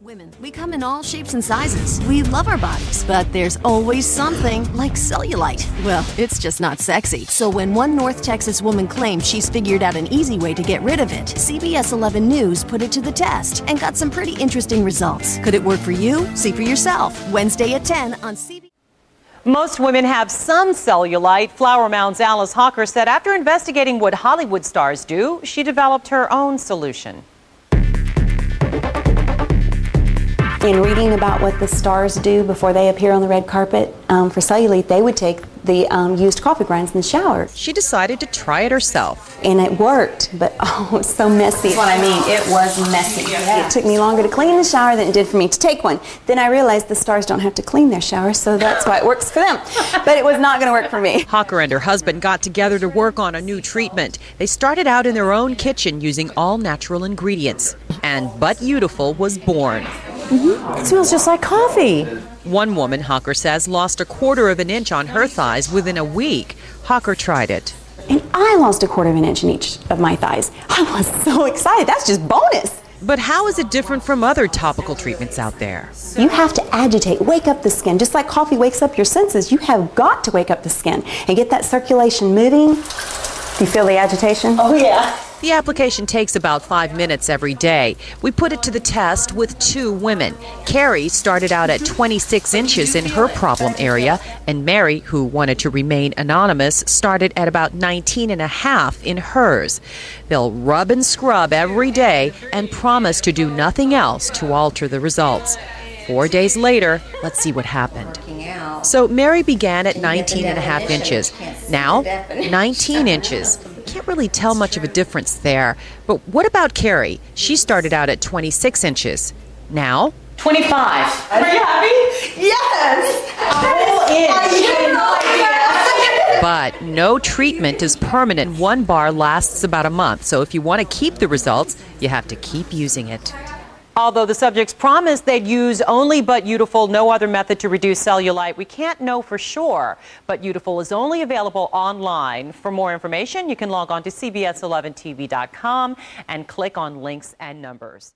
Women, we come in all shapes and sizes. We love our bodies, but there's always something like cellulite. Well, it's just not sexy. So when one North Texas woman claimed she's figured out an easy way to get rid of it, CBS 11 News put it to the test and got some pretty interesting results. Could it work for you? See for yourself. Wednesday at 10 on CBS. Most women have some cellulite. Flower Mound's Alice Hawker said after investigating what Hollywood stars do, she developed her own solution. In reading about what the stars do before they appear on the red carpet, for cellulite, they would take the used coffee grinds in the shower. She decided to try it herself. And it worked, but oh, it was so messy. That's what I mean, it was messy. Yeah. It took me longer to clean the shower than it did for me to take one. Then I realized the stars don't have to clean their showers, so that's why it works for them. But it was not going to work for me. Hawker and her husband got together to work on a new treatment. They started out in their own kitchen using all natural ingredients. And But Beautiful was born. It smells just like coffee. One woman, Hawker says, lost 1/4 of an inch on her thighs within a week. Hawker tried it. And I lost 1/4 of an inch in each of my thighs. I was so excited. That's just bonus. But how is it different from other topical treatments out there? You have to agitate, wake up the skin. Just like coffee wakes up your senses, you have got to wake up the skin and get that circulation moving. Do you feel the agitation? Oh, yeah. The application takes about 5 minutes every day. We put it to the test with 2 women. Carrie started out at 26 inches in her problem area, and Mary, who wanted to remain anonymous, started at about 19.5 in hers. They'll rub and scrub every day and promise to do nothing else to alter the results. 4 days later, let's see what happened. So Mary began at 19.5 inches. Now, 19 inches. Can't really tell much of a difference there. But what about Carrie? She started out at 26 inches. Now? 25. Are you happy? Yes! But no treatment is permanent. One bar lasts about a month. So if you want to keep the results, you have to keep using it. Although the subjects promised they'd use only But Beautiful, no other method to reduce cellulite, we can't know for sure. But Beautiful is only available online. For more information, you can log on to CBS11TV.com and click on links and numbers.